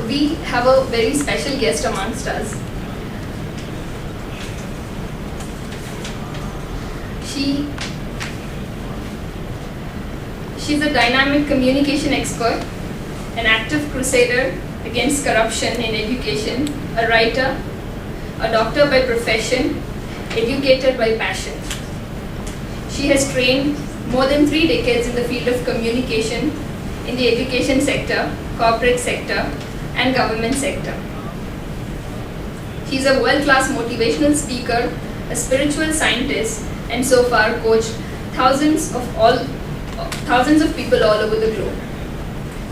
we have a very special guest amongst us. She's a dynamic communication expert, an active crusader against corruption in education, a writer, a doctor by profession, educator by passion. She has trained more than 3 decades in the field of communication in the education sector, corporate sector, and government sector. She's a world-class motivational speaker, a spiritual scientist, and so far coached thousands of people all over the globe.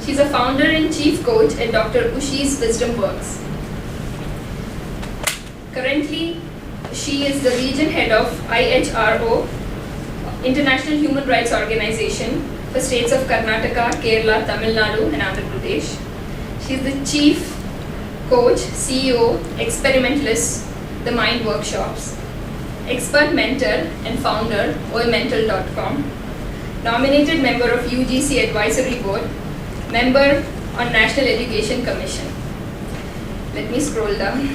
She's a founder and chief coach at Dr. Ushy's Wisdom Works. Currently, she is the region head of IHRO, International Human Rights Organization, for states of Karnataka, Kerala, Tamil Nadu, and Andhra Pradesh. She is the chief coach, CEO, experimentalist, The Mind Workshops, expert mentor and founder, oimental.com, nominated member of UGC Advisory Board, member on National Education Commission. Let me scroll down.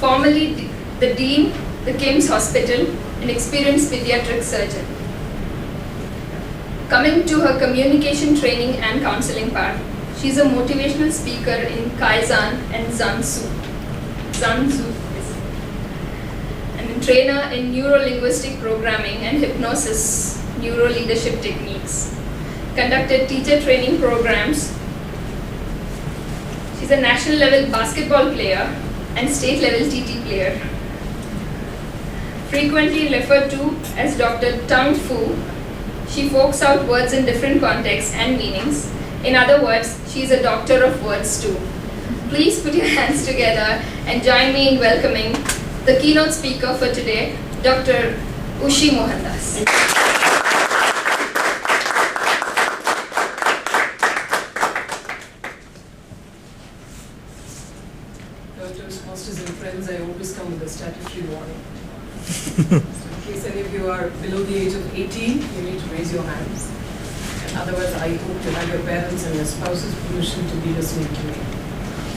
Formerly the Dean, the Kim's Hospital, an experienced pediatric surgeon. Coming to her communication training and counseling part, she's a motivational speaker in Kaizen and Zanzu, and a trainer in neuro-linguistic programming and hypnosis, neuro-leadership techniques. Conducted teacher training programs. She's a national level basketball player and state level TT player. Frequently referred to as Dr. Tung Fu, she forks out words in different contexts and meanings. In other words, she is a doctor of words too. Please put your hands together and join me in welcoming the keynote speaker for today, Dr. Ushy Mohandas. Toastmasters and friends, I always come with a statutory warning. So in case any of you are below the age of 18, you need to raise your hands. And otherwise, I hope you have your parents and your spouse's permission to be listening to me.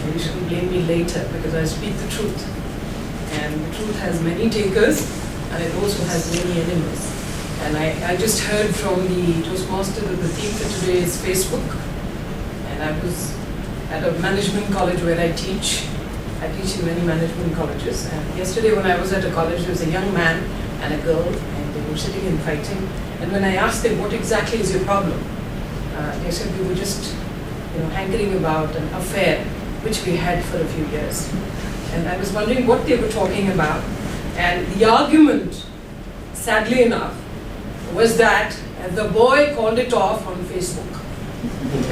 And you shouldn't blame me later because I speak the truth. And the truth has many takers and it also has many enemies. And I just heard from the Toastmaster that the theme for today is Facebook. And I was at a management college where I teach. I teach in many management colleges. And yesterday when I was at a college, there was a young man and a girl, and they were sitting and fighting. And when I asked them, what exactly is your problem? They said we were just hankering about an affair which we had for a few years. And I was wondering what they were talking about. And the argument, sadly enough, was that the boy called it off on Facebook.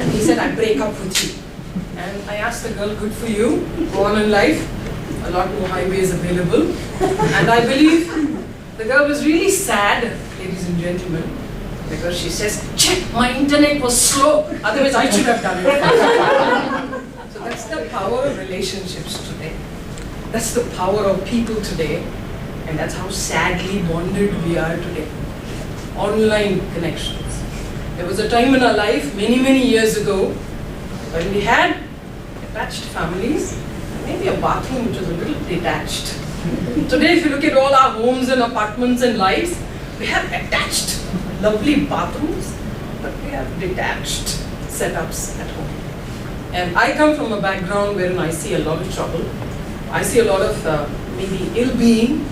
And he said, I break up with you. And I asked the girl, good for you, go on in life, a lot more highways available. And I believe the girl was really sad, ladies and gentlemen, because she says, check, my internet was slow, otherwise I should have done it. So that's the power of relationships today. That's the power of people today, and that's how sadly bonded we are today. Online connections. There was a time in our life, many years ago, when we had attached families, maybe a bathroom which was a little detached. Today, if you look at all our homes and apartments and lives, we have attached, lovely bathrooms, but we have detached setups at home. And I come from a background wherein I see a lot of trouble. I see a lot of maybe ill-being.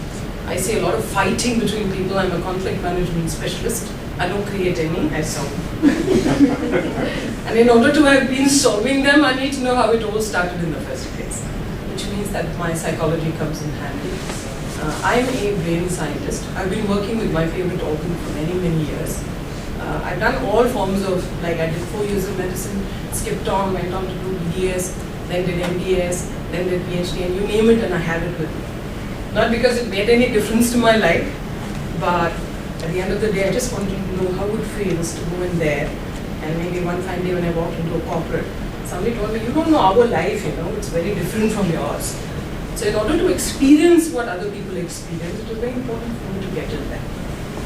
I see a lot of fighting between people. I'm a conflict management specialist. I don't create any, I solve. And in order to have been solving them, I need to know how it all started in the first place, which means that my psychology comes in handy. I'm a brain scientist. I've been working with my favorite organ for many years. I've done all forms of, like I did 4 years of medicine, skipped on, went on to do BDS, then did MDS, then did PhD, and you name it and I have it with me. Not because it made any difference to my life, but at the end of the day, I just wanted to know how it feels to go in there. And maybe one fine day when I walked into a corporate, somebody told me, you don't know our life, it's very different from yours. So in order to experience what other people experience, it was very important for me to get in there.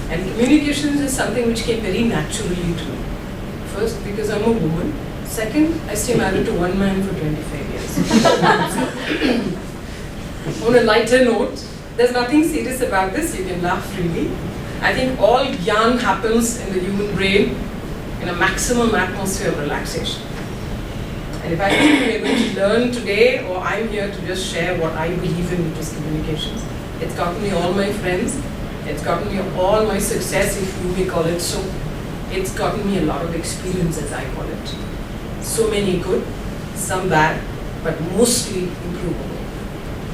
And communications is something which came very naturally to me. First, because I'm a woman. Second, I stay married to one man for 25 years. On a lighter note, there's nothing serious about this. You can laugh freely. I think all yarn happens in the human brain in a maximum atmosphere of relaxation. And if I think we are going to learn today, or I'm here to just share what I believe in, which is communications, it's gotten me all my friends, it's gotten me all my success, if you may call it so. It's gotten me a lot of experience, as I call it. So many good, some bad, but mostly improvable.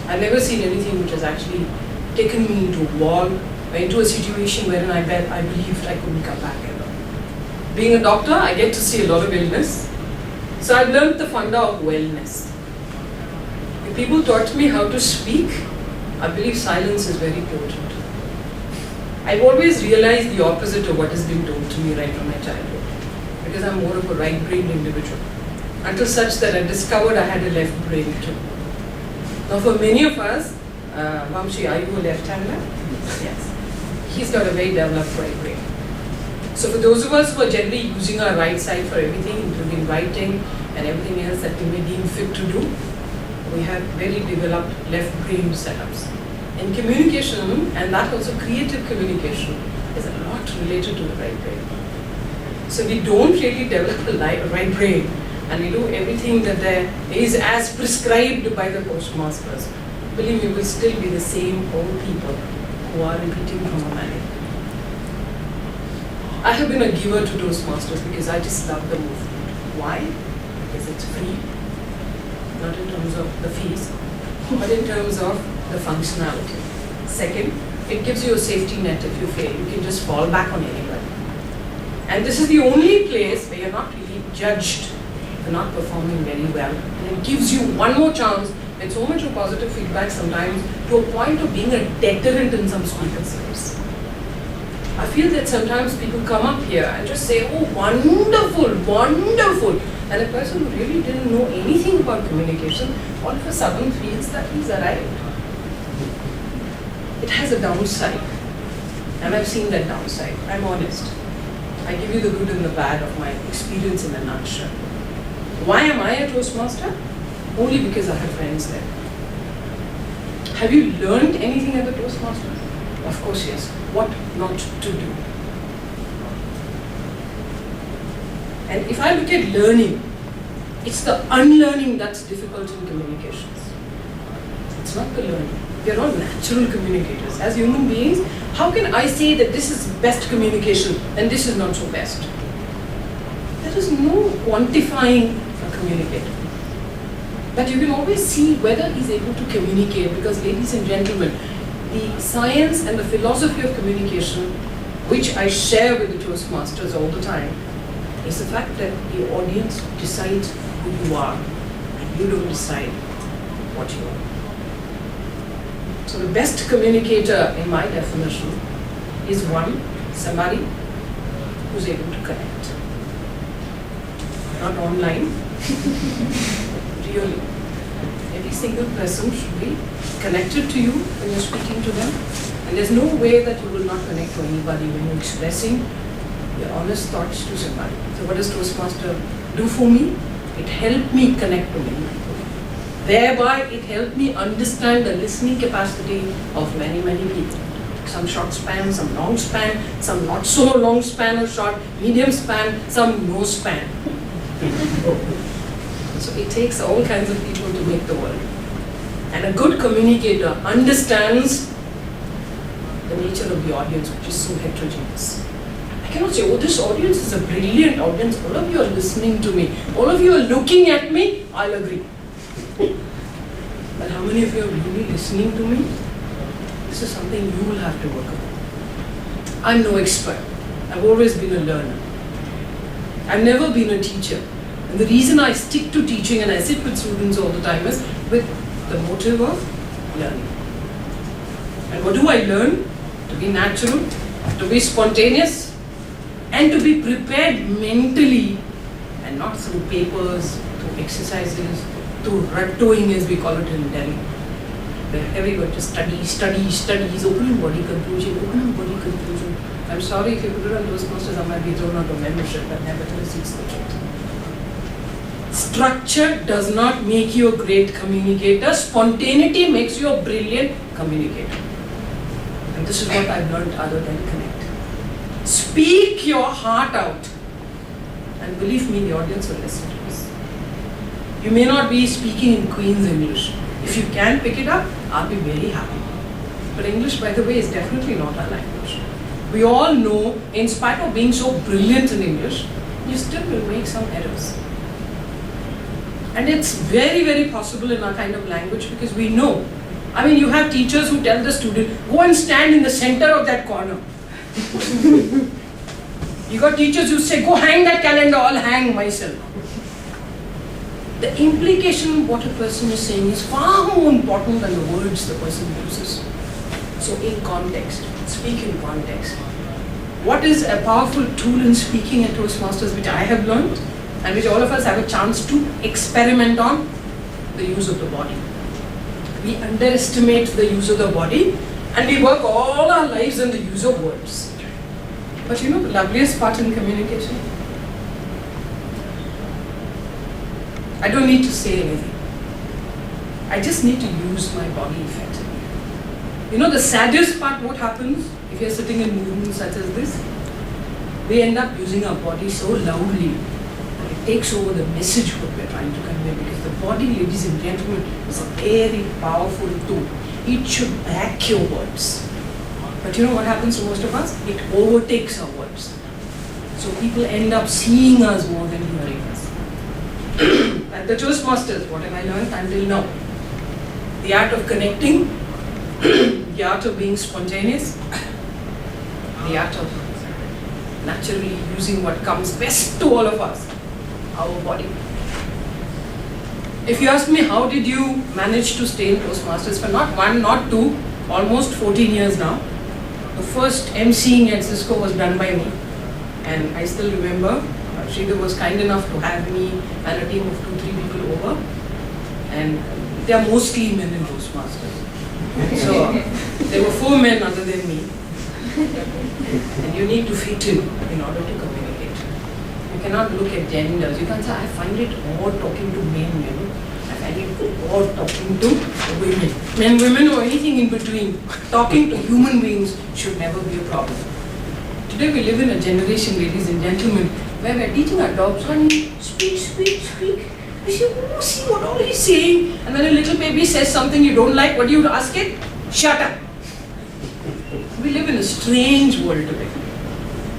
I've never seen anything which has actually taken me into a wall or into a situation wherein I believed I couldn't come back ever. Being a doctor, I get to see a lot of illness. So I've learned the funda of wellness. If people taught me how to speak, I believe silence is very potent. I've always realized the opposite of what has been told to me right from my childhood, because I'm more of a right-brained individual, until such that I discovered I had a left brain too. Now for many of us, Vamshi, are you a left-hander? Yes. He's got a very developed right brain. So for those of us who are generally using our right side for everything, including writing and everything else that we may deem fit to do, we have very developed left brain setups. And communication, and that also creative communication, is a lot related to the right brain. So we don't really develop a right brain, and we do everything that there is as prescribed by the Toastmasters. Believe me, we will still be the same old people who are repeating from a manual. I have been a giver to Toastmasters because I just love the movement. Why? Because it's free, not in terms of the fees, but in terms of the functionality. Second, it gives you a safety net if you fail. You can just fall back on anybody. And this is the only place where you're not really judged for not performing very well. And it gives you one more chance with so much of positive feedback sometimes to a point of being a deterrent in some speaker skills. I feel that sometimes people come up here and just say, oh, wonderful, wonderful. And a person who really didn't know anything about communication all of a sudden feels that he's arrived. It has a downside. And I've seen that downside. I'm honest. I give you the good and the bad of my experience in a nutshell. Why am I a Toastmaster? Only because I have friends there. Have you learned anything at the Toastmasters? Of course, yes. What not to do. And if I look at learning, it's the unlearning that's difficult in communications. It's not the learning. We are all natural communicators. As human beings, how can I say that this is best communication and this is not so best? There is no quantifying a communicator. But you can always see whether he's able to communicate, because ladies and gentlemen, the science and the philosophy of communication, which I share with the Toastmasters all the time, is the fact that the audience decides who you are and you don't decide what you are. So the best communicator, in my definition, is somebody who's able to connect. Not online, really. Every single person should be connected to you when you're speaking to them. And there's no way that you will not connect to anybody when you're expressing your honest thoughts to somebody. So what does Toastmaster do for me? It helped me connect to many people. Thereby, it helped me understand the listening capacity of many, many people. Some short span, some long span, some not so long span or short, medium span, some no span. So it takes all kinds of people to make the world. And a good communicator understands the nature of the audience, which is so heterogeneous. I cannot say, oh, this audience is a brilliant audience. All of you are listening to me. All of you are looking at me. I'll agree. But how many of you are really listening to me? This is something you will have to work on. I'm no expert. I've always been a learner. I've never been a teacher. And the reason I stick to teaching and I sit with students all the time is with the motive of learning. And what do I learn? To be natural, to be spontaneous, and to be prepared mentally, and not through papers, through exercises, through rattoing as we call it in Delhi. wherever you go, just studies, opening body conclusion. I'm sorry if you put it on Toastmasters, I might be thrown out of membership, but nevertheless it's the truth. Structure does not make you a great communicator. Spontaneity makes you a brilliant communicator. And this is what I've learned other than connect. Speak your heart out. And believe me, the audience will listen to this. You may not be speaking in Queen's English. If you can pick it up, I'll be very happy. But English, by the way, is definitely not our language. We all know, in spite of being so brilliant in English, you still will make some errors. And it's very, very possible in our kind of language because we know. I mean, you have teachers who tell the student, go and stand in the center of that corner. You got teachers who say, go hang that calendar, I'll hang myself. The implication of what a person is saying is far more important than the words the person uses. So in context, speak in context. What is a powerful tool in speaking at Toastmasters, which I have learned, and which all of us have a chance to experiment on? The use of the body. We underestimate the use of the body, and we work all our lives on the use of words. But you know the loveliest part in communication? I don't need to say anything. I just need to use my body effectively. You know the saddest part, what happens if you're sitting in movements such as this? We end up using our body so loudly that it takes over the message what we're trying to convey, because the body, ladies and gentlemen, is a very powerful tool. It should back your words. But you know what happens to most of us? It overtakes our words. So people end up seeing us more than hearing us. At the Toastmasters, what have I learned until now? The art of connecting, the art of being spontaneous, the art of naturally using what comes best to all of us, our body. If you ask me, how did you manage to stay in Toastmasters for not one, not two, almost 14 years now? The first emceeing at Cisco was done by me, and I still remember Sridhar was kind enough to have me and a team of 2-3 people over, and they are mostly men in Toastmasters. So there were 4 men other than me, and you need to fit in order to communicate. You cannot look at genders. You can't say, I find it odd talking to men, you know. I find it odd talking to women. Men, women, or anything in between. Talking to human beings should never be a problem. Today we live in a generation, ladies and gentlemen, where we're teaching our dogs, honey, speak. You say, oh, see what all he's saying. And when a little baby says something you don't like, what do you ask it? Shut up. We live in a strange world today.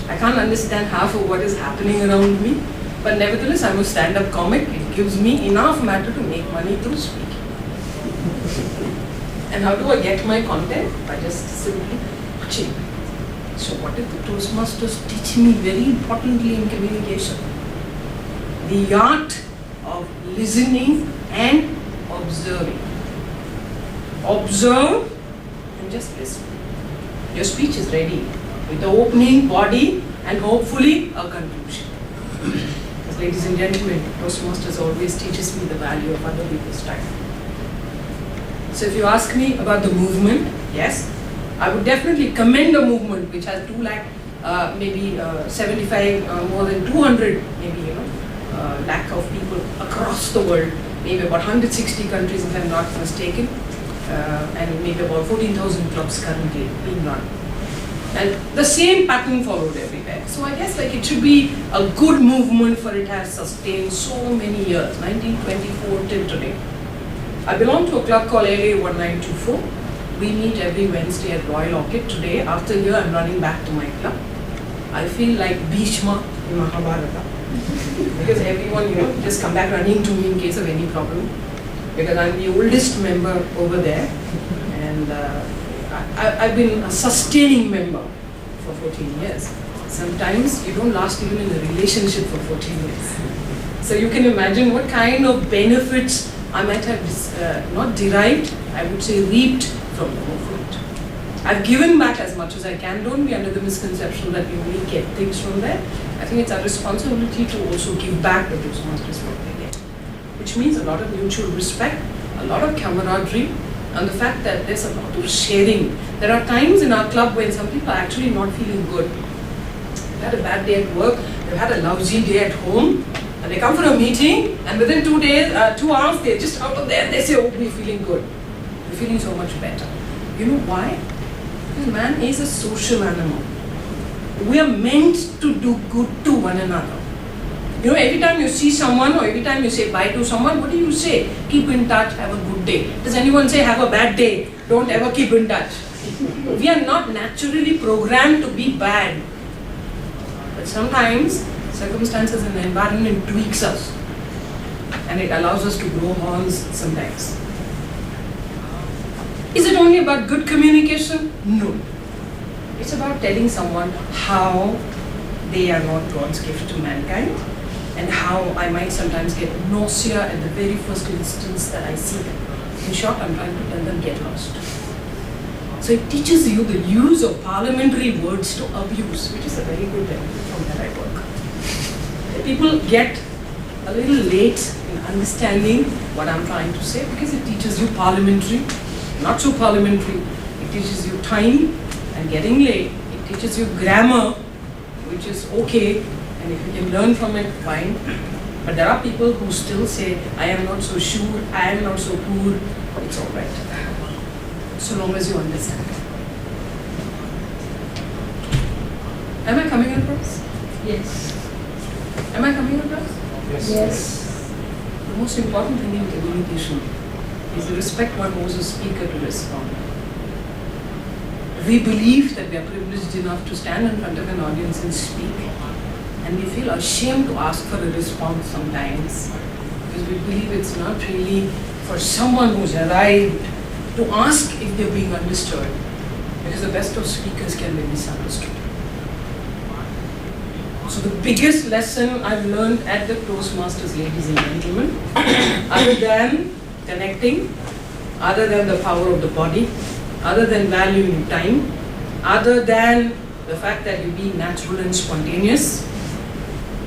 I can't understand half of what is happening around me, but nevertheless I'm a stand-up comic. It gives me enough matter to make money through speaking. And how do I get my content? By just simply watching. So what did the Toastmasters teach me very importantly in communication? The art of listening and observing. Observe and just listen. Your speech is ready with the opening, body, and hopefully a conclusion. Because ladies and gentlemen, Toastmasters always teaches me the value of other people's time. So if you ask me about the movement, yes, I would definitely commend a movement which has 2 lakh, maybe 75, more than 200, maybe, lakh of people across the world, maybe about 160 countries if I'm not mistaken, and maybe about 14,000 clubs currently being run. And the same pattern followed everywhere. So I guess like it should be a good movement, for it has sustained so many years, 1924 till today. I belong to a club called LA 1924. We meet every Wednesday at Royal Orchid. Today, after a year, I'm running back to my club. I feel like Bhishma in Mahabharata. Because everyone, just come back running to me in case of any problem. Because I'm the oldest member over there. And I've been a sustaining member for 14 years. Sometimes you don't last even in a relationship for 14 years. So you can imagine what kind of benefits I might have not derived, I would say reaped from the movement. I've given back as much as I can. Don't be under the misconception that we only get things from there. I think it's our responsibility to also give back the Toastmasters what they get. Which means a lot of mutual respect, a lot of camaraderie, and the fact that there's a lot of sharing. There are times in our club when some people are actually not feeling good. They've had a bad day at work, they've had a lousy day at home, and they come for a meeting, and within 2 days, 2 hours, they're just out of there, and they say, oh, we're feeling good. We're feeling so much better. You know why? Because man is a social animal. We are meant to do good to one another. You know, every time you see someone or every time you say bye to someone, what do you say? Keep in touch, have a good day. Does anyone say have a bad day? Don't ever keep in touch. We are not naturally programmed to be bad. But sometimes circumstances and the environment tweaks us, and it allows us to grow horns sometimes. Is it only about good communication? No. It's about telling someone how they are not God's gift to mankind, and how I might sometimes get nausea at the very first instance that I see them. In short, I'm trying to tell them get lost. So it teaches you the use of parliamentary words to abuse, which is a very good benefit from where I work. People get a little late in understanding what I'm trying to say because it teaches you parliamentary, not so parliamentary. It teaches you time and getting late. It teaches you grammar, which is okay, and if you can learn from it, fine. But there are people who still say, I am not so sure, I am not so poor, it's all right. So long as you understand. Am I coming across? Yes. Am I coming across? Yes. The most important thing in communication is to respect one who is a speaker to respond. We believe that we are privileged enough to stand in front of an audience and speak, and we feel ashamed to ask for a response sometimes because we believe it's not really for someone who's arrived to ask if they're being understood, because the best of speakers can be misunderstood. So the biggest lesson I've learned at the Toastmasters, ladies and gentlemen, other than connecting, other than the power of the body, other than valuing time, other than the fact that you be natural and spontaneous,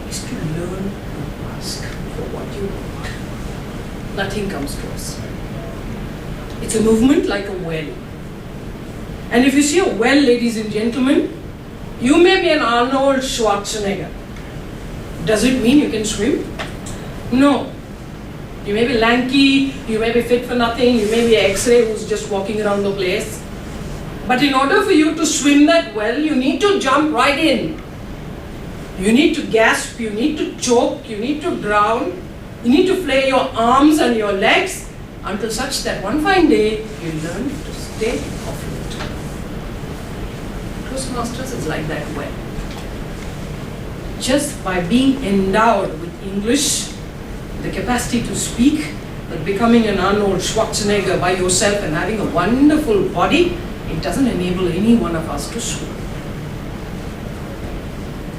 is to learn to ask for what you want. Nothing comes to us. It's a movement like a well. And if you see a well, ladies and gentlemen, you may be an Arnold Schwarzenegger. Does it mean you can swim? No. You may be lanky, you may be fit for nothing, you may be an X-ray who's just walking around the place. But in order for you to swim that well, you need to jump right in. You need to gasp, you need to choke, you need to drown, you need to flay your arms and your legs until such that one fine day you learn to stay afloat. Toastmasters is like that well. Just by being endowed with English, the capacity to speak, but becoming an Arnold Schwarzenegger by yourself and having a wonderful body, it doesn't enable any one of us to swim.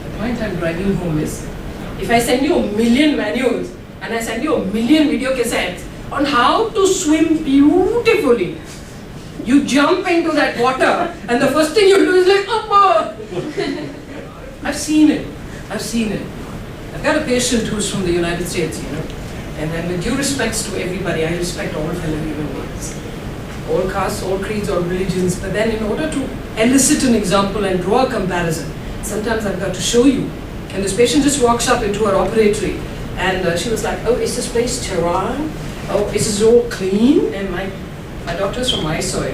The point I'm driving home is, if I send you 1 million manuals and I send you 1 million video cassettes on how to swim beautifully, you jump into that water and the first thing you do is like, Appa! I've seen it. I've got a patient who's from the United States, and then with due respects to everybody, I respect all fellow human beings. All castes, all creeds, all religions, but then in order to elicit an example and draw a comparison, sometimes I've got to show you. And this patient just walks up into her operatory, and she was like, oh, is this place sterile? Oh, is this all clean? And my doctor's from Mysore,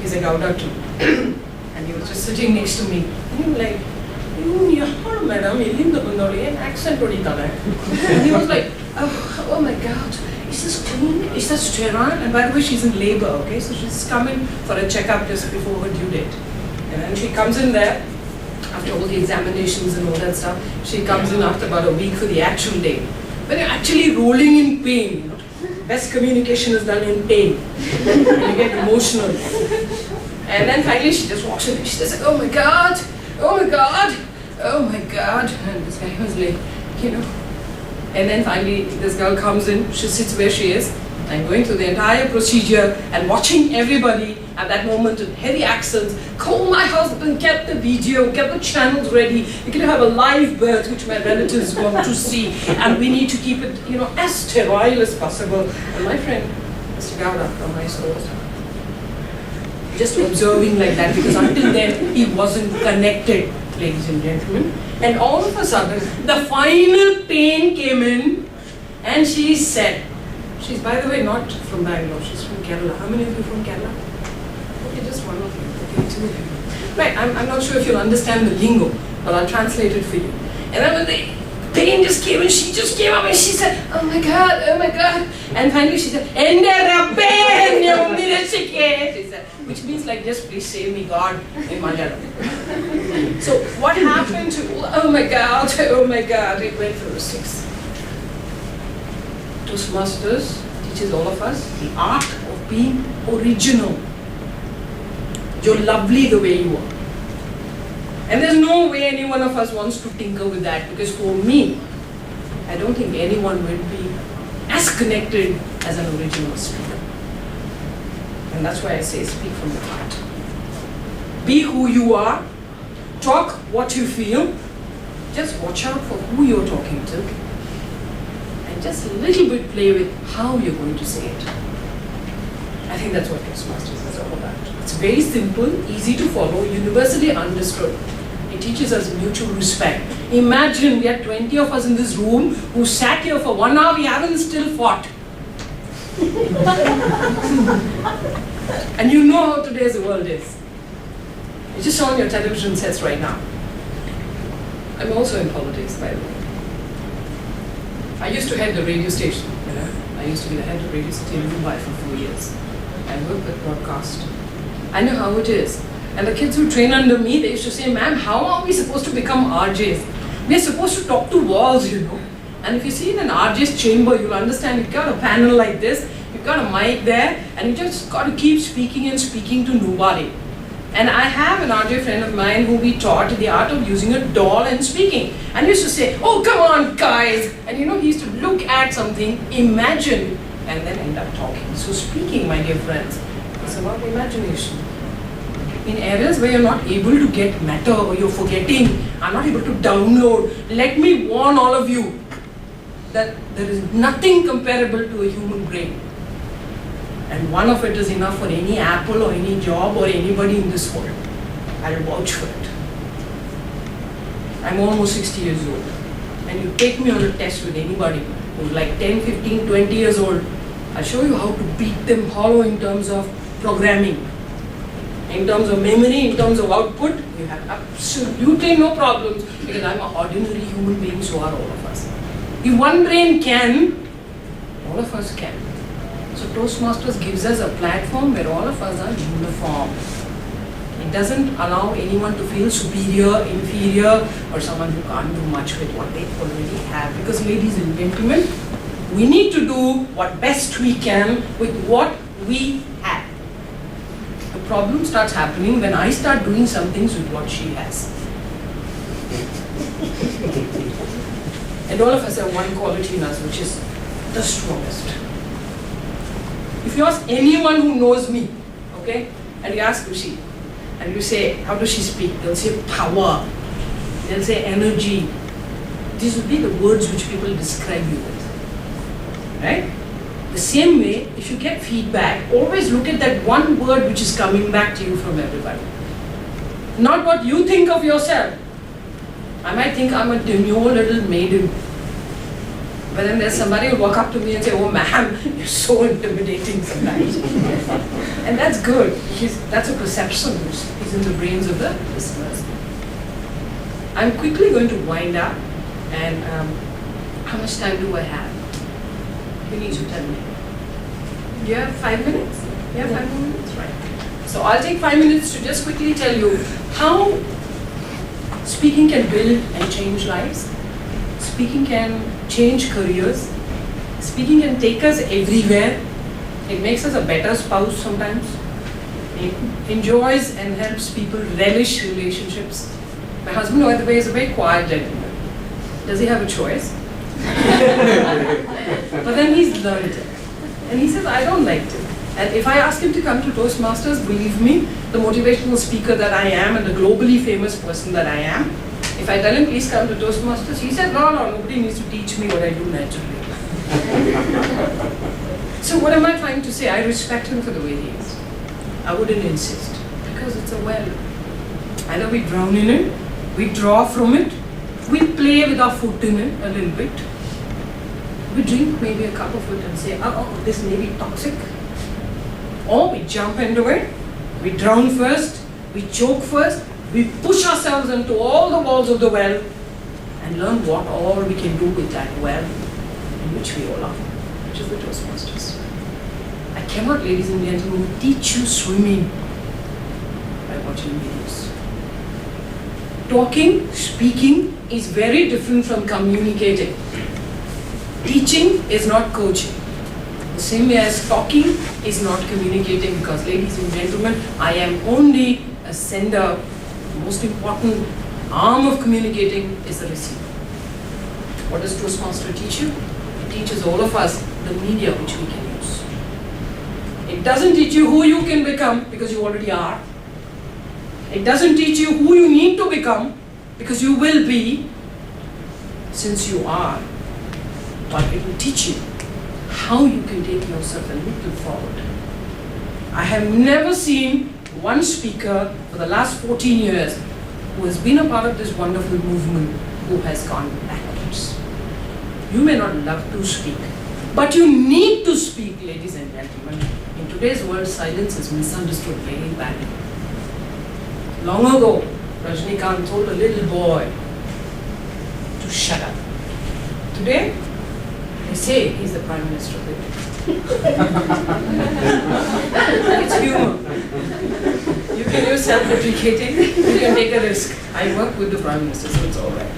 he's a Gouda too. And he was just sitting next to me, and he was like, madam, an accent. And he was like, oh my God, is this clean? Is this sterile? And by the way, she's in labor, okay? So she's coming for a checkup just before her due date. And then she comes in there, after all the examinations and all that stuff, she comes in after about a week for the actual day. But you're actually rolling in pain, Best communication is done in pain. And you get emotional. And then finally she just walks in and she says, oh my God, oh my God, oh my God. And this guy was like, And then finally this girl comes in, she sits where she is, and going through the entire procedure and watching everybody at that moment in heavy accents, call my husband, get the video, get the channels ready, we're going to have a live birth which my relatives want to see, and we need to keep it, as sterile as possible. And my friend, Mr. Gowda from Mysore, just observing like that, because until then he wasn't connected, ladies and gentlemen. And all of a sudden, the final pain came in, and she said, she's by the way not from Bangalore, she's from Kerala. How many of you from Kerala? Okay, just one of you. Okay, two of you. Right, I'm not sure if you'll understand the lingo, but I'll translate it for you. And then when the pain just came and she just came up and she said, oh my God, oh my God. And finally she said, Ende Rabbe, she said, which means like, just please save me, God, in Malayalam. So what happened to, oh my God, it went through 6. Toastmasters teaches all of us the art of being original. You're lovely the way you are. And there's no way any one of us wants to tinker with that, because for me, I don't think anyone will be as connected as an original speaker. And that's why I say speak from the heart. Be who you are, talk what you feel, just watch out for who you're talking to, and just a little bit play with how you're going to say it. I think that's what Toastmasters is all about. It's very simple, easy to follow, universally understood. It teaches us mutual respect. Imagine we had 20 of us in this room who sat here for 1 hour, we haven't still fought. And you know how today's world is. It's just on your television sets right now. I'm also in politics, by the way. I used to head the radio station. I used to be the head of radio station in Mumbai for 4 years. I worked with broadcast. I know how it is. And the kids who train under me, they used to say, ma'am, how are we supposed to become RJs? We are supposed to talk to walls, you know. And if you see in an RJ's chamber, you'll understand you've got a panel like this, you've got a mic there, and you just got to keep speaking and speaking to nobody. And I have an RJ friend of mine who we taught the art of using a doll and speaking. And he used to say, oh, come on, guys. And you know, he used to look at something, imagine, and then end up talking. So speaking, my dear friends, is about imagination. In areas where you're not able to get matter or you're forgetting, I'm not able to download, let me warn all of you that there is nothing comparable to a human brain. And one of it is enough for any Apple or any job or anybody in this world. I'll vouch for it. I'm almost 60 years old. And you take me on a test with anybody who's like 10, 15, 20 years old, I'll show you how to beat them hollow in terms of programming. In terms of memory, in terms of output, you have absolutely no problems, because I'm an ordinary human being, so are all of us. If one brain can, all of us can. So Toastmasters gives us a platform where all of us are uniform. It doesn't allow anyone to feel superior, inferior, or someone who can't do much with what they already have. Because ladies and gentlemen, we need to do what best we can with what we have. The problem starts happening when I start doing some things with what she has. And all of us have one quality in us, which is the strongest. If you ask anyone who knows me, okay, and you ask Ushy, and you say, how does she speak? They'll say power, they'll say energy. These would be the words which people describe you with, right? The same way, if you get feedback, always look at that one word which is coming back to you from everybody. Not what you think of yourself. I might think I'm a demure little maiden. But then there's somebody who will walk up to me and say, oh ma'am, you're so intimidating sometimes. And that's good. That's a perception which is in the brains of the listeners. I'm quickly going to wind up. And how much time do I have? You need to tell me. Do you have 5 minutes? You have 5 minutes? Right. So I'll take 5 minutes to just quickly tell you how speaking can build and change lives. Speaking can change careers. Speaking can take us everywhere. It makes us a better spouse sometimes. It enjoys and helps people relish relationships. My husband, by the way, is a very quiet gentleman. Does he have a choice? But then he's learned it. And he says, I don't like to. And if I ask him to come to Toastmasters, believe me, the motivational speaker that I am and the globally famous person that I am, if I tell him, please come to Toastmasters, he said, no, nobody needs to teach me what I do naturally. So what am I trying to say? I respect him for the way he is. I wouldn't insist, because it's a well. Either we drown in it, we draw from it, we play with our foot in it a little bit, we drink maybe a cup of it and say, oh, this may be toxic. Or we jump into it, we drown first, we choke first, we push ourselves into all the walls of the well and learn what all we can do with that well in which we all are, which is the Toastmasters. I cannot, ladies and gentlemen, teach you swimming by watching videos. Talking, speaking is very different from communicating. Teaching is not coaching. The same way as talking is not communicating, because, ladies and gentlemen, I am only a sender. The most important arm of communicating is the receiver. What does Toastmaster teach you? It teaches all of us the media which we can use. It doesn't teach you who you can become, because you already are. It doesn't teach you who you need to become, because you will be, since you are. But it will teach you how you can take yourself a little forward. I have never seen one speaker for the last 14 years who has been a part of this wonderful movement who has gone backwards. You may not love to speak, but you need to speak, ladies and gentlemen. In today's world, silence is misunderstood very badly. Long ago, Rajnikant told a little boy to shut up. Today, they say he's the Prime Minister of India. It's humor. You can use self-deprecating, you can take a risk. I work with the Prime Minister, so it's all right.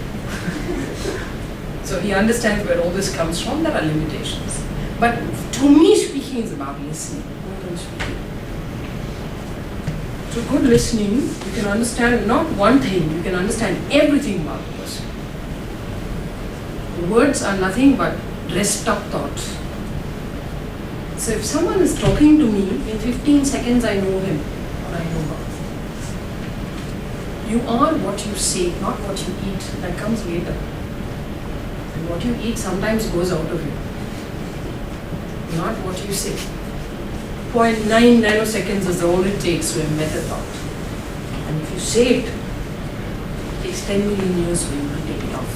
So he understands where all this comes from. There are limitations. But to me, speaking is about listening, more than speaking. Through good listening, you can understand not one thing, you can understand everything about the person. Words are nothing but dressed up thoughts. So if someone is talking to me, in 15 seconds I know him or I know her. You are what you say, not what you eat. That comes later. And what you eat sometimes goes out of you. Not what you say. 0.9 nanoseconds is all it takes to embed a thought. And if you say it, it takes 10 million years for you to take it off.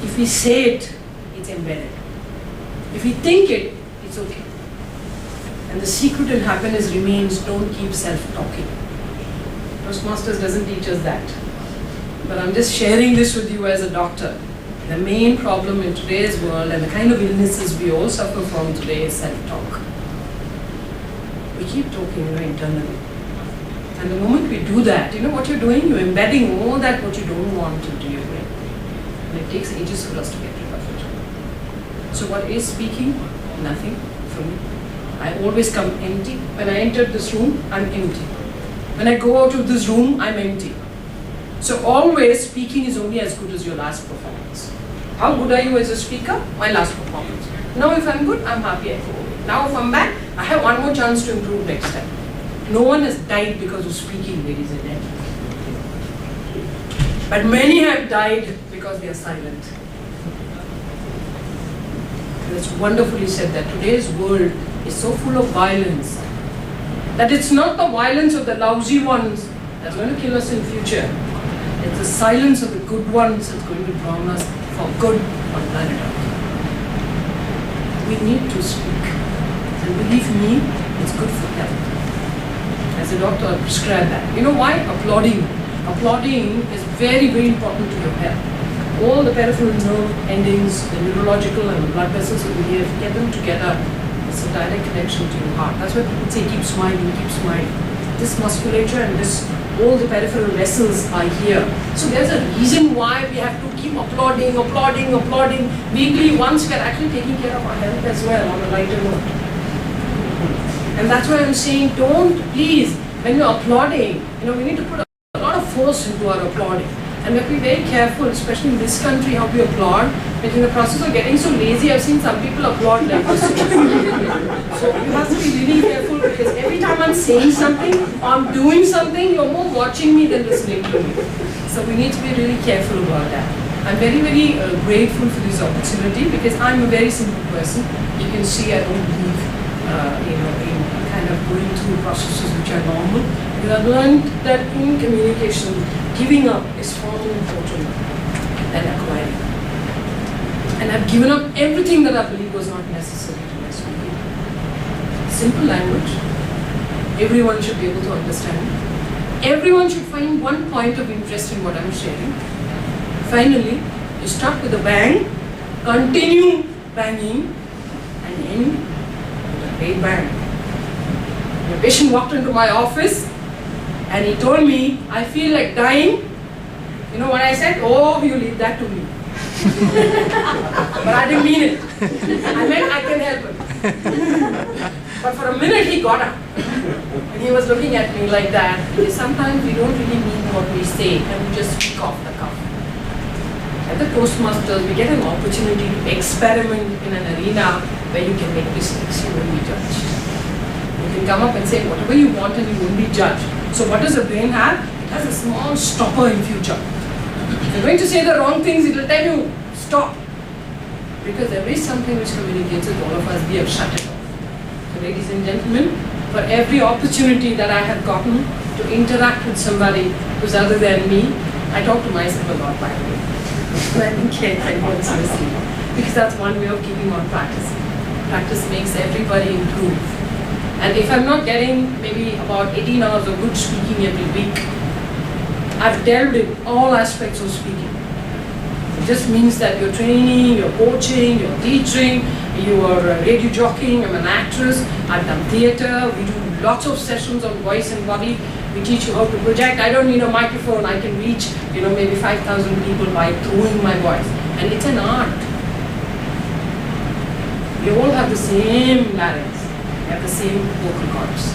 If we say it, it's embedded. If we think it, it's okay. And the secret in happiness remains, don't keep self-talking. Toastmasters doesn't teach us that. But I'm just sharing this with you as a doctor. The main problem in today's world and the kind of illnesses we all suffer from today is self-talk. We keep talking, internally. And the moment we do that, you know what you're doing? You're embedding all that what you don't want into your brain. And it takes ages for us to get rid of it. So what is speaking? Nothing for me. I always come empty. When I entered this room, I'm empty. When I go out of this room, I'm empty. So always speaking is only as good as your last performance. How good are you as a speaker? My last performance. Now if I'm good, I'm happy I go away. Now if I'm bad, I have one more chance to improve next time. No one has died because of speaking, ladies and gentlemen. But many have died because they are silent. And it's wonderfully said that today's world is so full of violence that it's not the violence of the lousy ones that's going to kill us in future. It's the silence of the good ones that's going to drown us for good on planet Earth. We need to speak. And believe me, it's good for health. As a doctor, I prescribe that. You know why? Applauding. Applauding is very, very important to your health. All the peripheral nerve endings, the neurological and the blood vessels over here, if you get them together, it's a direct connection to your heart. That's why people say keep smiling, keep smiling. This musculature and all the peripheral vessels are here. So there's a reason why we have to keep applauding. Weekly, once we are actually taking care of our health as well on a lighter note. And that's why I'm saying, please, when you're applauding, we need to put a lot of force into our applauding. And we have to be very careful, especially in this country, how we applaud. But in the process of getting so lazy, I've seen some people applaud like this. So you have to be really careful, because every time I'm saying something, or I'm doing something, you're more watching me than listening to me. So we need to be really careful about that. I'm very, very grateful for this opportunity, because I'm a very simple person. You can see I don't believe in going through processes which are normal. Because I've learned that in communication, giving up is far more important than acquiring. And I've given up everything that I believe was not necessary to my speaking. Simple language. Everyone should be able to understand. Everyone should find one point of interest in what I'm sharing. Finally, you start with a bang, continue banging, and end with a great bang. The patient walked into my office and he told me, I feel like dying. You know what I said? Oh, you leave that to me. But I didn't mean it. I meant I can help him. But for a minute he got up. And he was looking at me like that. Because sometimes we don't really mean what we say and we just speak off the cuff. At the Toastmasters, we get an opportunity to experiment in an arena where you can make mistakes, you won't be judged. You can come up and say whatever you want and you won't be judged. So what does the brain have? It has a small stopper in future. If you're going to say the wrong things, it will tell you, stop. Because there is something which communicates with all of us, we have shut it off. So ladies and gentlemen, for every opportunity that I have gotten to interact with somebody who's other than me, I talk to myself a lot, by the way. I don't care if anyone's listening. Because that's one way of keeping on practicing. Practice makes everybody improve. And if I'm not getting maybe about 18 hours of good speaking every week, I've delved in all aspects of speaking. It just means that you're training, you're coaching, you're teaching, you're radio jockeying, I'm an actress, I've done theatre, we do lots of sessions on voice and body, we teach you how to project. I don't need a microphone, I can reach, maybe 5,000 people by throwing my voice. And it's an art. We all have the same larynx. Have the same vocal cords.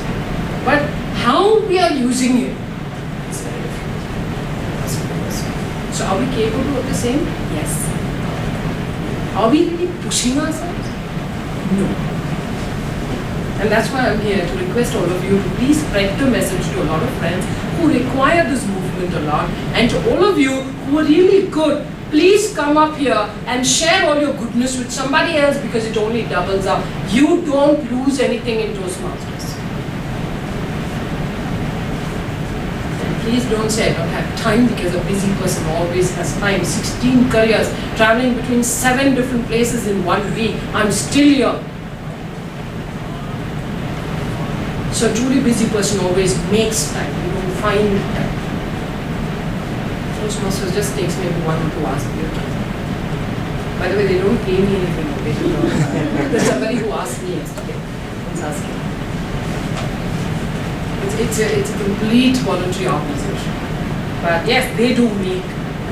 But how we are using it is very different. So are we capable of the same? Yes. Are we really pushing ourselves? No. And that's why I'm here to request all of you to please spread the message to a lot of friends who require this movement a lot, and to all of you who are really good, please come up here and share all your goodness with somebody else, because it only doubles up. You don't lose anything in Toastmasters. And please don't say I don't have time, because a busy person always has time. 16 careers, traveling between 7 different places in 1 week. I'm still here. So a truly busy person always makes time. You don't find time. Toastmasters just takes maybe 1 or 2 hours of your time. By the way, they don't pay me anything. There's somebody who asked me yesterday. Who's asking? It's a complete voluntary organization. But yes, they do make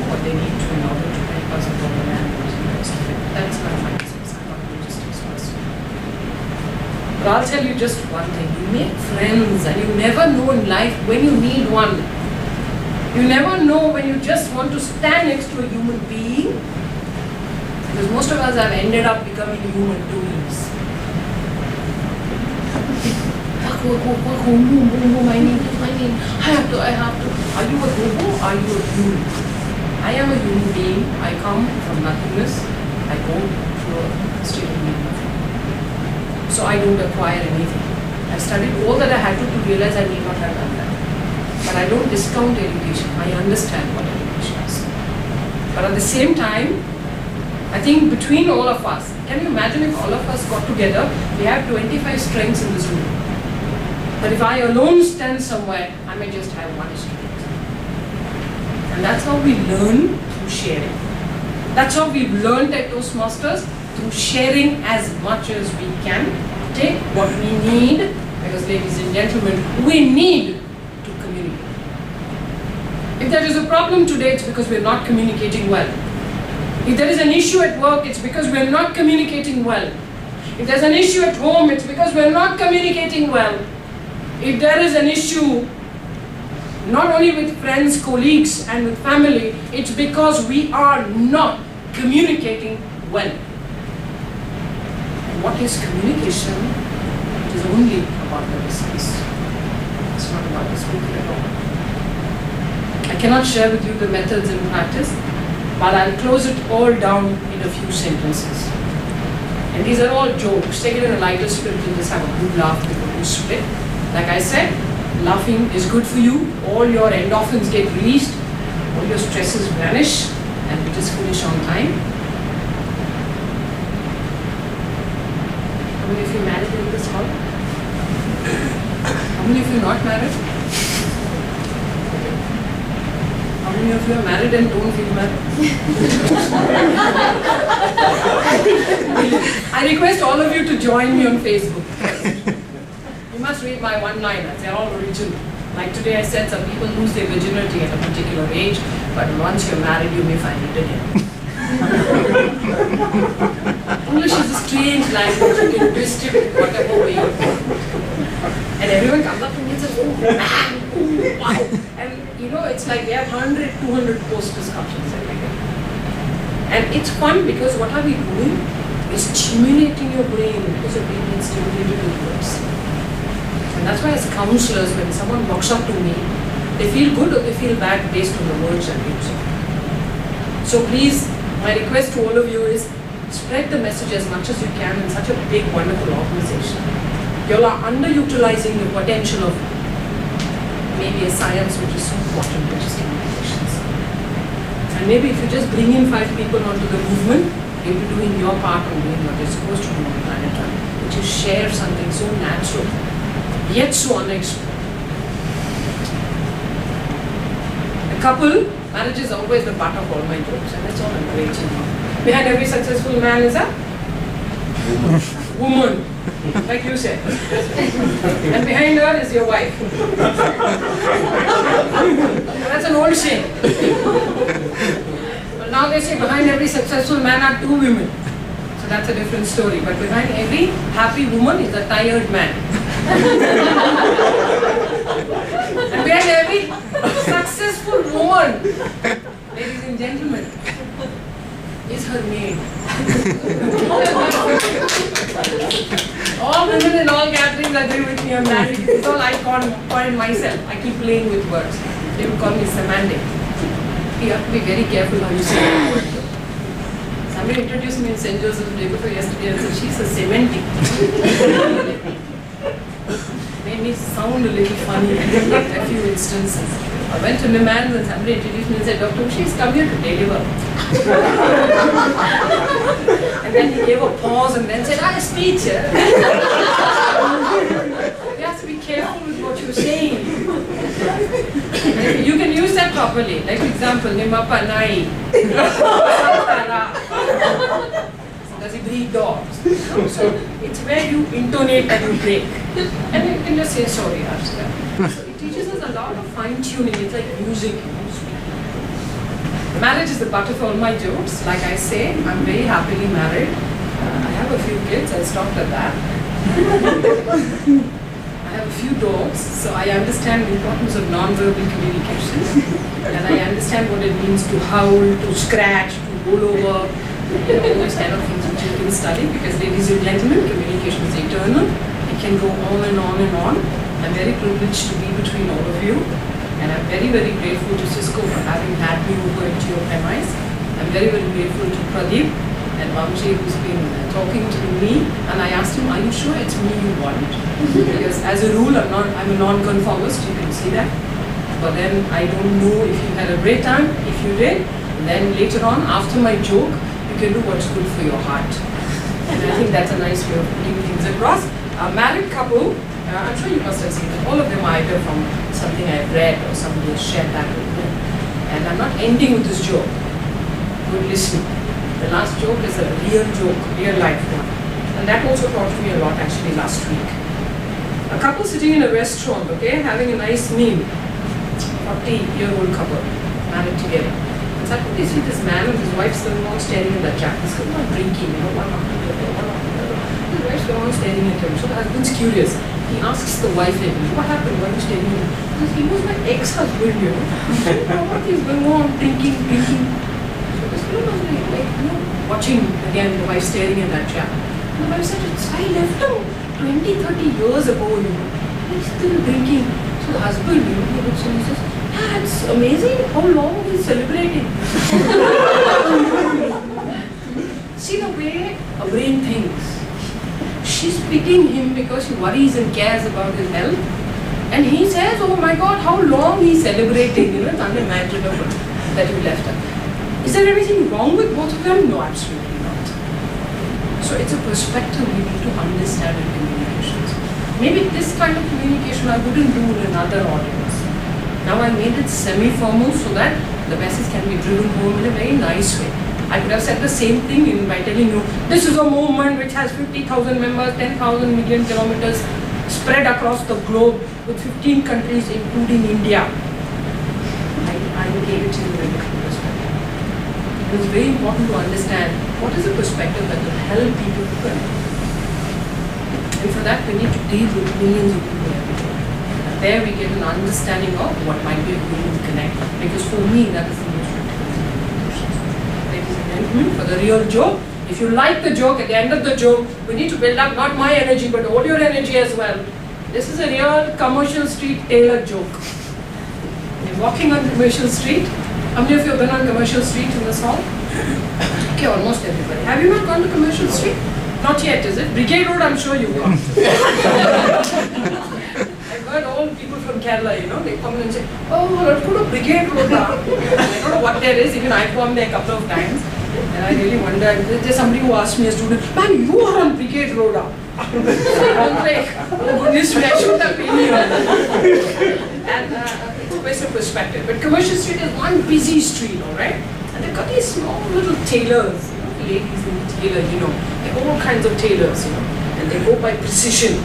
what they need to in order to help us with all the language and the rest of it. That's my mindset. I'm not a logistics person. But I'll tell you just one thing. You make friends, and you never know in life when you need one. You never know when you just want to stand next to a human being, because most of us have ended up becoming human doings. I need, I have to. Are you a hobo? Are you a human? I am a human being. I come from nothingness. I go to a state of being nothing. So I don't acquire anything. I studied all that I had to realize I need not have done that. But I don't discount education. I understand what education is. But at the same time, I think between all of us, can you imagine if all of us got together? We have 25 strengths in this room. But if I alone stand somewhere, I may just have 1 strength. And that's how we learn, through sharing. That's how we've learned at Toastmasters, through sharing as much as we can. Take what we need, because ladies and gentlemen, we need to communicate. If there is a problem today, it's because we're not communicating well. If there is an issue at work, it's because we're not communicating well. If there's an issue at home, it's because we're not communicating well. If there is an issue, not only with friends, colleagues, and with family, it's because we are not communicating well. And what is communication? It is only about the listeners. It's not about the speaker at all. I cannot share with you the methods in practice, but I'll close it all down in a few sentences. And these are all jokes. Take it in a lighter spirit and just have a good laugh before you split. Like I said, laughing is good for you. All your endorphins get released, all your stresses vanish, and we just finish on time. How many of you married in this hall? How many of you not married? How many of you are married and don't feel married? I request all of you to join me on Facebook. You must read my one-liners, they're all original. Like today I said, some people lose their virginity at a particular age, but once you're married, you may find it again. English is a strange language, you can twist it whatever way you want. And everyone comes up to me and says, oh man, oh wow. And you know, it's like they have 100, 200 post discussions every day. And it's fun because what are we doing? We're stimulating your brain because your brain needs stimulated with words. And that's why as counselors, when someone walks up to me, they feel good or they feel bad based on the words I'm using. So please, my request to all of you is spread the message as much as you can in such a big, wonderful organization. You all are underutilizing the potential of maybe a science which is so important, which is communications. And maybe if you just bring in 5 people onto the movement, you'll be doing your part on doing what you're supposed to do on planet Earth, which is share something so natural, yet so unexplored. A couple, marriage is always the butt of all my jokes, and that's all I'm raging on. Behind every successful man is a woman, like you said. And behind her is your wife. That's an old saying. But now they say behind every successful man are 2 women. So that's a different story. But behind every happy woman is a tired man. And behind every successful woman, ladies and gentlemen, is her maid. All women in all gatherings agree with me, I'm married. It's all I coin myself. I keep playing with words. They will call me semantic. You have to be very careful how you say that word. Somebody introduced me in St. Joseph's day before yesterday and said, she's a semantic. Made me sound a little funny in a few instances. I went to Niman and somebody introduced me and said, Dr. Ushy's come here to deliver. And then he gave a pause and then said, I speech. You have to be careful with what you're saying. You can use that properly. Like for example, Nimappa Nai. Does he breed dogs? So it's where you intonate and you break. And you can just say sorry after that. So it teaches us a lot of fine-tuning. It's like music, you know. Marriage is the butt of all my jokes. Like I say, I'm very happily married. I have a few kids, I stopped at that. I have a few dogs, so I understand the importance of non-verbal communication. And I understand what it means to howl, to scratch, to roll over, you know, all those kind of things which you can study, because ladies and gentlemen, communication is eternal. It can go on and on and on. I'm very privileged to be between all of you. And I'm very, very grateful to Cisco for having had me over into your premise. I'm very, very grateful to Pradeep and Vamshi, who's been talking to me. And I asked him, are you sure it's me you want? Because as a rule, I'm a non-conformist, you can see that. But then I don't know if you had a great time. If you did, then later on, after my joke, you can do what's good for your heart. And I think that's a nice way of putting things across. A married couple, I'm sure you must have seen it. All of them are either from something I've read or somebody has shared that with me. And I'm not ending with this joke. Good listening. The last joke is a real joke, real life one. And that also taught me a lot actually last week. A couple sitting in a restaurant, okay, having a nice meal. 40-year-old couple, married together. And suddenly they see this man and his wife still all staring at that chap. He's still not drinking, you know, one after the other, one after the other. His wife's all staring at him. So the husband's curious. He asks the wife, what happened? Why are you staring at him? Because he was my ex-husband, you know. What is going on? Drinking. So this fellow was like, you know, watching again the wife staring at that chap. And the wife said, I left him 20, 30 years ago, you know. He's still drinking. So the husband, you know, he looks and he says, it's amazing how long he's celebrating. See the way a brain thinks. She's picking him because she worries and cares about his health. And he says, oh my God, how long he's celebrating, it's unimaginable that you left her. Is there anything wrong with both of them? No, absolutely not. So it's a perspective we need to understand in communications. Maybe this kind of communication I wouldn't do in another audience. Now I made it semi-formal so that the message can be driven home in a very nice way. I could have said the same thing by telling you, this is a movement which has 50,000 members, 10,000 million kilometers spread across the globe with 15 countries including India. I gave it to you in a different perspective. It is very important to understand what is the perspective that will help people to connect. And for that we need to deal with millions of people every day. And there we get an understanding of what might be a willing connect. Because for me that is the most critical thing. Ladies and gentlemen, for the real joke, if you like the joke, at the end of the joke, we need to build up not my energy but all your energy as well. This is a real commercial street tailor joke. You're walking on commercial street. How many of you have been on commercial street in this hall? Okay, almost everybody. Have you not gone to commercial street? Not yet, is it? Brigade Road, I'm sure you've gone. I've heard all people from Kerala, they come and say, oh, let's go to Brigade Road now. I don't know what there is, even I've gone there a couple of times. And I really wonder, there's somebody who asked me, a student, man, you are on Brigade Road. I was like, oh goodness me, I shouldn't have been here. And it's a waste of perspective. But Commercial Street is one busy street, alright? And they've got these small little tailors, ladies in the tailor, they're all kinds of tailors, and they go by precision.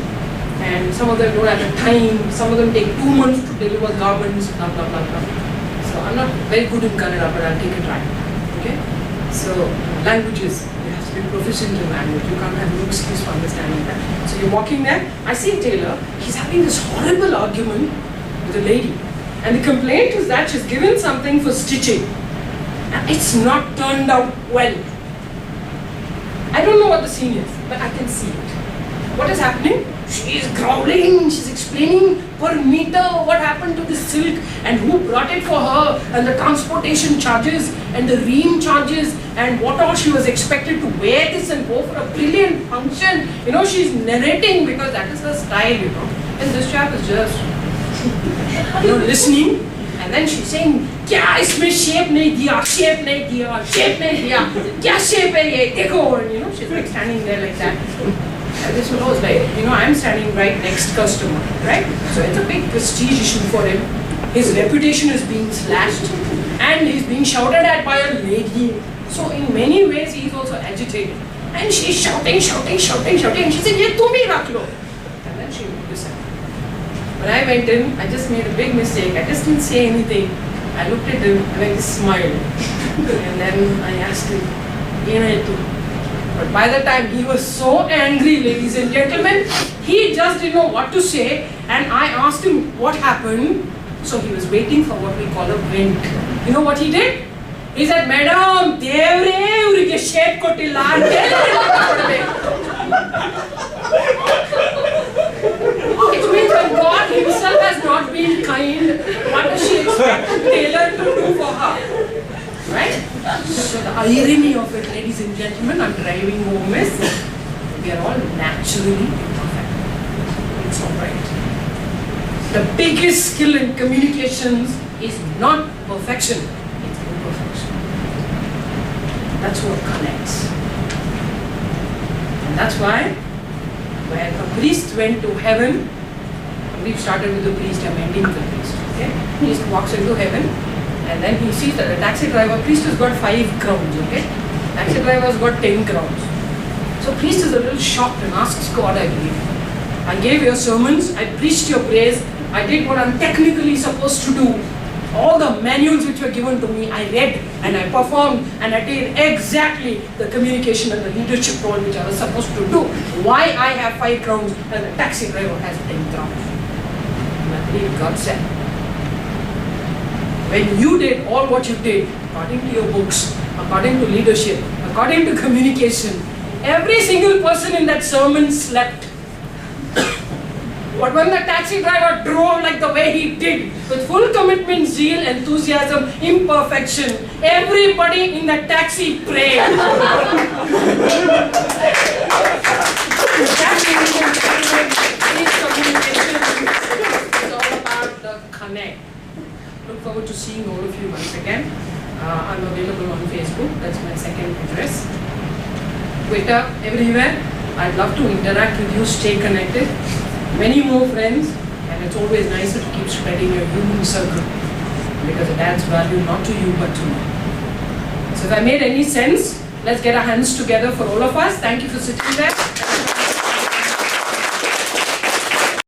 And some of them don't have the time, some of them take 2 months to deliver garments, blah, blah, blah, blah. So I'm not very good in Kannada, but I'll take a try, okay? So languages, you have to be proficient in language. You can't have no excuse for understanding that. So you're walking there, I see a tailor, he's having this horrible argument with a lady. And the complaint is that she's given something for stitching. And it's not turned out well. I don't know what the scene is, but I can see it. What is happening? She's growling, she's explaining per meter what happened to the silk and who brought it for her and the transportation charges and the ream charges and what all she was expected to wear this and go for a brilliant function. She's narrating because that is her style, And this chap is just, listening. And then she's saying, "Kya isme shape nahi diya, shape nahi diya, shape nahi diya, kya shape hai ye, dekho." And she's like standing there like that. And this fellow is like, I'm standing right next customer, right? So it's a big prestige issue for him. His reputation is being slashed and he's being shouted at by a lady. So in many ways he's also agitated. And she's shouting. And she said, "Ye tum hi rakh lo." And then she listened. When I went in, I just made a big mistake. I just didn't say anything. I looked at him and I just smiled. And then I asked him, but by the time he was so angry, ladies and gentlemen, he just didn't know what to say. And I asked him what happened. So he was waiting for what we call a vent. You know what he did? He said, "Madam, devre urige shape ko tillar de." It means when God himself has not been kind, what does she expect the tailor to do for her? Right? So the irony of it, ladies and gentlemen, I'm driving home is, we are all naturally imperfect. It's alright. The biggest skill in communications is not perfection, it's imperfection. That's what connects. And that's why when a priest went to heaven, we started with the priest, I'm ending the priest. Okay? Priest walks into heaven and then he sees that the taxi driver, priest has got 5 crowns, okay? Taxi driver has got 10 crowns. So priest is a little shocked and asks God, I believe, I gave your sermons, I preached your praise, I did what I'm technically supposed to do. All the manuals which were given to me, I read and I performed and I did exactly the communication and the leadership role which I was supposed to do. Why I have 5 crowns and the taxi driver has 10 crowns? And I believe God said, when you did all what you did, according to your books, according to leadership, according to communication, every single person in that sermon slept. But when the taxi driver drove like the way he did, with full commitment, zeal, enthusiasm, imperfection, everybody in the taxi prayed. That is communication. It's all Twitter, everywhere. I'd love to interact with you, stay connected. Many more friends, and it's always nicer to keep spreading your human circle because it adds value not to you but to me. So if I made any sense, let's get our hands together for all of us. Thank you for sitting there.